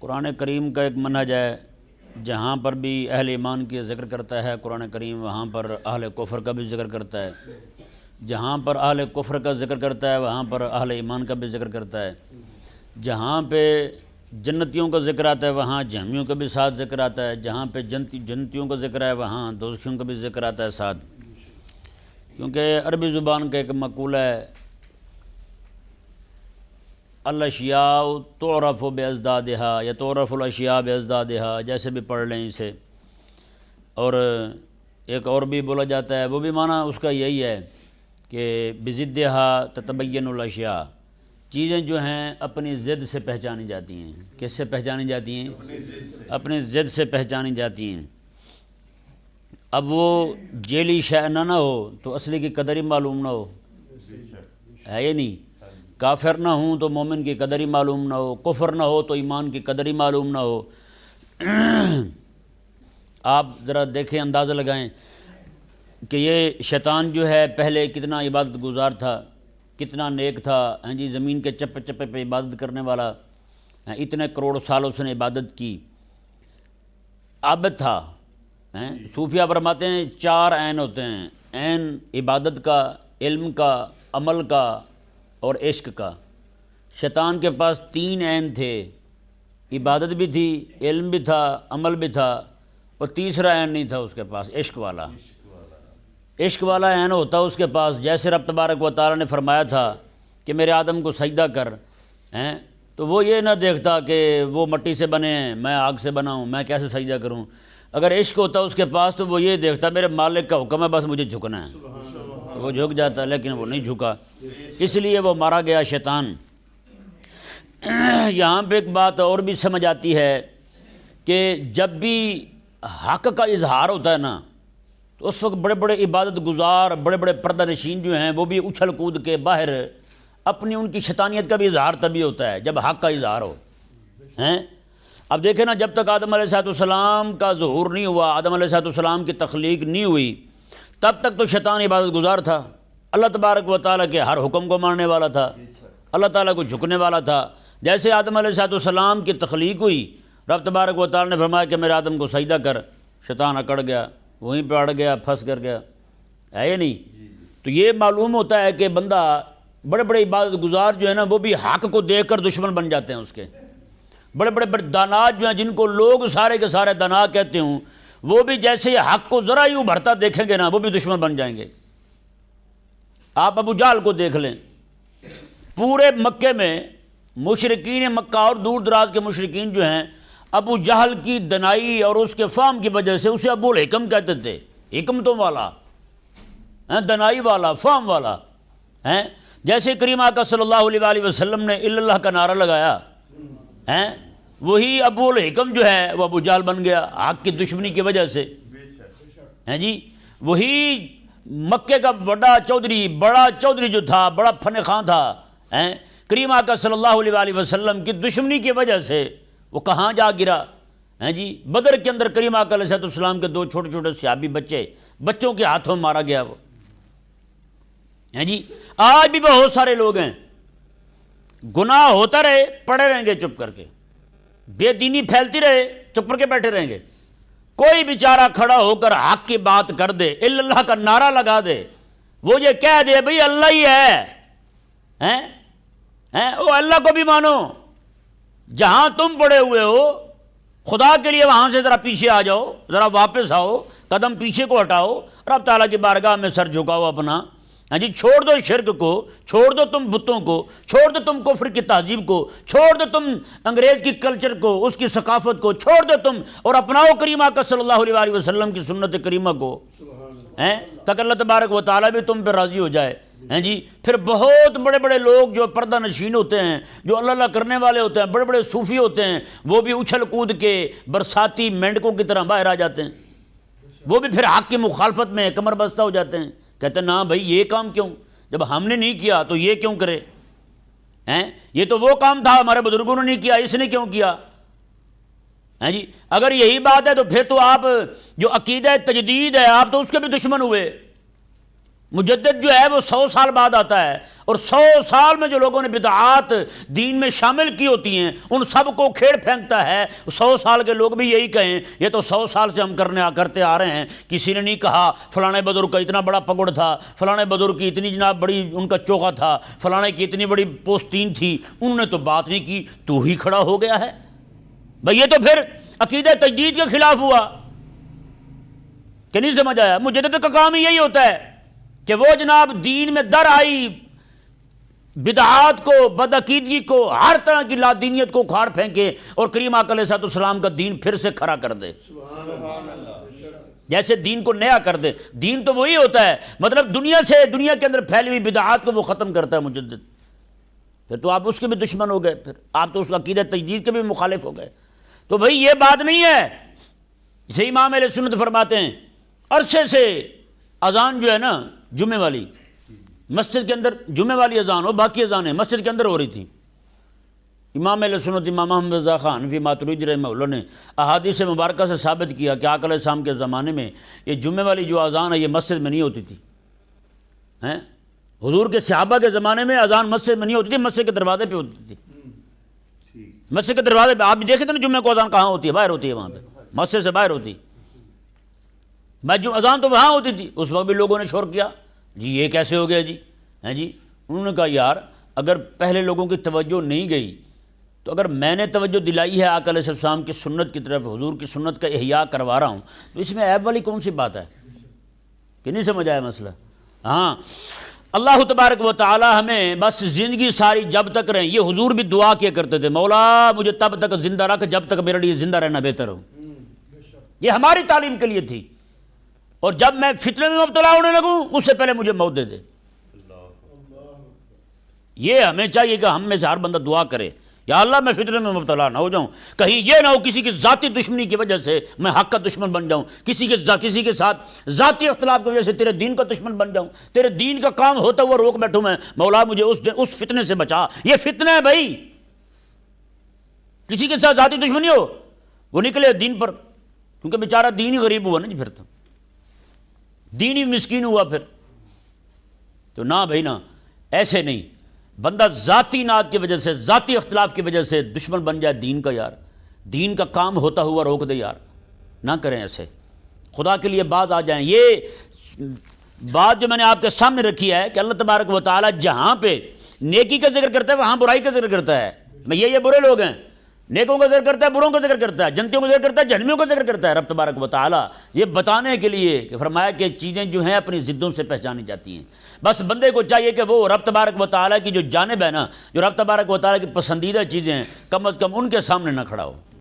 قرآن کریم کا ایک منہج ہے، جہاں پر بھی اہل ایمان کی ذکر کرتا ہے قرآن کریم، وہاں پر اہل کفر کا بھی ذکر کرتا ہے، جہاں پر اہل کفر کا ذکر کرتا ہے وہاں پر اہل ایمان کا بھی ذکر کرتا ہے، جہاں پہ جنتیوں کا ذکر آتا ہے وہاں جہنمیوں کا بھی ساتھ ذکر آتا ہے، جہاں پہ جنتیوں کا ذکر ہے وہاں دوزخیوں کا بھی ذکر آتا ہے ساتھ، کیونکہ عربی زبان کا ایک مقولہ ہے الاشیاء تعرف بازدادها یا تعرف الاشیاء بازدادها، جیسے بھی پڑھ لیں اسے، اور ایک اور بھی بولا جاتا ہے، وہ بھی معنی اس کا یہی ہے کہ بضدها تتبین الاشیاء، چیزیں جو ہیں اپنی ضد سے پہچانی جاتی ہیں۔ کس سے پہچانی جاتی ہیں؟ اپنی ضد سے پہچانی جاتی ہیں۔ اب وہ جیلی شے نہ ہو تو اصلی کی قدر ہی معلوم نہ ہو، ہے یہ نہیں؟ کافر نہ ہوں تو مومن کی قدر ہی معلوم نہ ہو، کفر نہ ہو تو ایمان کی قدر ہی معلوم نہ ہو۔ آپ ذرا دیکھیں، اندازہ لگائیں کہ یہ شیطان جو ہے پہلے کتنا عبادت گزار تھا، کتنا نیک تھا، ہاں جی، زمین کے چپے چپے پہ عبادت کرنے والا، اتنے کروڑ سال اس نے عبادت کی، عابد تھا۔ صوفیہ فرماتے ہیں 4 عین ہوتے ہیں، عین عبادت کا، علم کا، عمل کا اور عشق کا۔ شیطان کے پاس 3 عین تھے، عبادت بھی تھی، علم بھی تھا، عمل بھی تھا، اور تیسرا عین نہیں تھا اس کے پاس، عشق والا۔ عشق والا عین ہوتا اس کے پاس، جیسے رب تبارک و تعالیٰ نے فرمایا تھا کہ میرے آدم کو سجدہ کر، تو وہ یہ نہ دیکھتا کہ وہ مٹی سے بنے ہیں، میں آگ سے بنا ہوں، میں کیسے سجدہ کروں۔ اگر عشق ہوتا اس کے پاس تو وہ یہ دیکھتا میرے مالک کا حکم ہے، بس مجھے جھکنا ہے، تو وہ جھک جاتا، لیکن وہ نہیں جھکا، اس لیے وہ مارا گیا شیطان۔ یہاں پہ ایک بات اور بھی سمجھ آتی ہے کہ جب بھی حق کا اظہار ہوتا ہے نا تو اس وقت بڑے بڑے عبادت گزار، بڑے بڑے پردہ نشین جو ہیں وہ بھی اچھل کود کے باہر اپنی ان کی شیطانیت کا بھی اظہار تبھی ہوتا ہے جب حق کا اظہار ہو۔ اب دیکھیں نا، جب تک آدم علیہ السلام کا ظہور نہیں ہوا، آدم علیہ السلام کی تخلیق نہیں ہوئی، تب تک تو شیطان عبادت گزار تھا، اللہ تبارک و تعالیٰ کے ہر حکم کو ماننے والا تھا، اللہ تعالیٰ کو جھکنے والا تھا۔ جیسے آدم علیہ السلام کی تخلیق ہوئی، رب تبارک و تعالیٰ نے فرمایا کہ میرے آدم کو سجدہ کر، شیطان اکڑ گیا، وہیں پہ اڑ گیا، پھنس کر گیا، ہے یہ نہیں؟ تو یہ معلوم ہوتا ہے کہ بندہ، بڑے بڑے عبادت گزار جو ہے نا وہ بھی حق کو دیکھ کر دشمن بن جاتے ہیں اس کے۔ بڑے بڑے دانات جو ہیں جن کو لوگ سارے کے سارے دانا کہتے ہوں، وہ بھی جیسے حق کو ذرا ہی ابھرتا دیکھیں گے نا وہ بھی دشمن بن جائیں گے۔ آپ ابو جہل کو دیکھ لیں، پورے مکے میں مشرکین مکہ اور دور دراز کے مشرکین جو ہیں، ابو جہل کی دنائی اور اس کے فہم کی وجہ سے اسے ابو الحکم کہتے تھے، حکمتوں والا، دنائی والا، فہم والا۔ جیسے کریم آقا صلی اللہ علیہ وسلم نے الا اللہ کا نعرہ لگایا، وہی ابو الحکم جو ہے وہ ابو جہل بن گیا حق کی دشمنی کی وجہ سے۔ جی، وہی مکے کا بڑا چودھری جو تھا، بڑا فن خاں تھا، کریم آقا صلی اللہ علیہ وسلم کی دشمنی کی وجہ سے وہ کہاں جا گرا؟ جی، بدر کے اندر کریم آقا علیہ السلام کے 2 چھوٹے چھوٹے صحابی بچوں کے ہاتھوں مارا گیا وہ۔ جی، آج بھی بہت سارے لوگ ہیں، گناہ ہوتا رہے پڑے رہیں گے چپ کر کے، بے دینی پھیلتی رہے چپ کر کے بیٹھے رہیں گے، کوئی بیچارہ کھڑا ہو کر حق کی بات کر دے، الا اللہ کا نعرہ لگا دے، وہ یہ کہہ دے بھئی اللہ ہی ہے، وہ اللہ کو بھی مانو، جہاں تم پڑے ہوئے ہو خدا کے لیے وہاں سے ذرا پیچھے آ جاؤ، ذرا واپس آؤ، قدم پیچھے کو ہٹاؤ، رب تعالیٰ کی بارگاہ میں سر جھکاؤ اپنا۔ جی، چھوڑ دو شرک کو، چھوڑ دو تم بتوں کو، چھوڑ دو تم کفر کی تہذیب کو، چھوڑ دو تم انگریز کی کلچر کو، اس کی ثقافت کو چھوڑ دو تم، اور اپناؤ کریم آقا صلی اللہ علیہ وسلم کی سنت کریمہ کو، تاکہ اللہ تبارک و تعالیٰ بھی تم پہ راضی ہو جائے۔ جی، پھر بہت بڑے بڑے لوگ جو پردہ نشین ہوتے ہیں، جو اللہ اللہ کرنے والے ہوتے ہیں، بڑے بڑے صوفی ہوتے ہیں، وہ بھی اچھل کود کے برساتی مینڈکوں کی طرح باہر آ جاتے ہیں، وہ بھی پھر حق کی مخالفت میں کمر بستہ ہو جاتے ہیں، کہتے ہیں نا بھائی یہ کام کیوں، جب ہم نے نہیں کیا تو یہ کیوں کرے، یہ تو وہ کام تھا ہمارے بزرگوں نے نہیں کیا، اس نے کیوں کیا۔ جی، اگر یہی بات ہے تو پھر تو آپ جو عقیدہ تجدید ہے آپ تو اس کے بھی دشمن ہوئے، مجدد جو ہے وہ 100 سال بعد آتا ہے، اور 100 سال میں جو لوگوں نے بدعات دین میں شامل کی ہوتی ہیں ان سب کو کھیڑ پھینکتا ہے۔ 100 سال کے لوگ بھی یہی کہیں یہ تو 100 سال سے ہم کرتے آ رہے ہیں، کسی نے نہیں کہا فلانے بزرگ کا اتنا بڑا پگڑ تھا، فلانے بزرگ کی اتنی جناب بڑی ان کا چوکا تھا، فلانے کی اتنی بڑی پوستین تھی، انہوں نے تو بات نہیں کی، تو ہی کھڑا ہو گیا ہے۔ بھئی یہ تو پھر عقیدہ تجدید کے خلاف ہوا کہ نہیں سمجھ آیا؟ مجدد کا کام ہی یہی ہوتا ہے کہ وہ جناب دین میں در آئی بدعات کو، بدعقیدگی کو، ہر طرح کی لادینیت کو اکھاڑ پھینکے اور کریم آقا علیہ السلام کا دین پھر سے کھڑا کر دے، جیسے دین کو نیا کر دے۔ دین تو وہی ہوتا ہے، مطلب دنیا کے اندر پھیلی ہوئی بدعات کو وہ ختم کرتا ہے مجدد۔ پھر تو آپ اس کے بھی دشمن ہو گئے، پھر آپ تو اس عقیدہ تجدید کے بھی مخالف ہو گئے۔ تو بھئی یہ بات نہیں ہے، اسے امام اہل سنت فرماتے ہیں عرصے سے اذان جو ہے نا جمعے والی، مسجد کے اندر جمعے والی اذان ہو، باقی اذانیں مسجد کے اندر ہو رہی تھی۔ امام اہل سنت امام احمد رضا خان حنفی ماتریدی رحمہ اللہ نے احادیث مبارکہ سے ثابت کیا کہ آقا علیہ السلام کے زمانے میں یہ جمعے والی جو اذان ہے یہ مسجد میں نہیں ہوتی تھی۔ حضور کے صحابہ کے زمانے میں اذان مسجد میں نہیں ہوتی تھی، مسجد کے دروازے پہ ہوتی تھی۔ مسجد کے دروازے پہ آپ بھی دیکھیں تھے نا جمعے کو اذان کہاں ہوتی ہے؟ باہر ہوتی ہے، وہاں پہ مسجد سے باہر ہوتی۔ اذان تو وہاں ہوتی تھی، اس وقت بھی لوگوں نے شور کیا جی یہ کیسے ہو گیا جی، ہیں جی؟ انہوں نے کہا یار اگر پہلے لوگوں کی توجہ نہیں گئی تو اگر میں نے توجہ دلائی ہے آقا علیہ السلام کی سنت کی طرف، حضور کی سنت کا احیاء کروا رہا ہوں، تو اس میں عیب والی کون سی بات ہے؟ کہ نہیں سمجھ آیا مسئلہ؟ ہاں، اللہ تبارک و تعالی ہمیں بس زندگی ساری جب تک رہیں، یہ حضور بھی دعا کیا کرتے تھے مولا مجھے تب تک زندہ رکھ جب تک میرے لیے زندہ رہنا بہتر ہو۔ یہ ہماری تعلیم کے لیے تھی، اور جب میں فتنے میں مبتلا ہونے لگوں اس سے پہلے مجھے موت دے دے۔ یہ ہمیں چاہیے کہ ہم میں سے ہر بندہ دعا کرے یا اللہ میں فتنے میں مبتلا نہ ہو جاؤں، کہیں یہ نہ ہو کسی کی ذاتی دشمنی کی وجہ سے میں حق کا دشمن بن جاؤں، کسی کے ساتھ ذاتی اختلاف کی وجہ سے تیرے دین کا دشمن بن جاؤں، تیرے دین کا کام ہوتا ہوا روک بیٹھوں میں، مولا مجھے اس فتنے سے بچا۔ یہ فتنہ ہے بھائی، کسی کے ساتھ ذاتی دشمنی ہو وہ نکلے دین پر، کیونکہ بیچارہ دین ہی غریب ہوا نا جی، پھر تو دین ہی مسکین ہوا پھر تو۔ نہ بھائی نہ، ایسے نہیں، بندہ ذاتی نات کی وجہ سے، ذاتی اختلاف کی وجہ سے دشمن بن جائے دین کا، یار دین کا کام ہوتا ہوا روک دے، یار نہ کریں ایسے، خدا کے لیے باز آ جائیں۔ یہ بات جو میں نے آپ کے سامنے رکھی ہے کہ اللہ تبارک و تعالی جہاں پہ نیکی کا ذکر کرتا ہے وہاں برائی کا ذکر کرتا ہے۔ میں یہ برے لوگ ہیں، نیکوں کا ذکر کرتا ہے، بروں کا ذکر کرتا ہے، جنتیوں کا ذکر کرتا ہے، جہنمیوں کا ذکر کرتا ہے۔ رب تبارک و تعالی یہ بتانے کے لیے کہ فرمایا کہ چیزیں جو ہیں اپنی ضدوں سے پہچانی جاتی ہیں، بس بندے کو چاہیے کہ وہ رب تبارک و تعالی کی جو جانب ہے نا، جو رب تبارک و تعالی کی پسندیدہ چیزیں ہیں، کم از کم ان کے سامنے نہ کھڑا ہو۔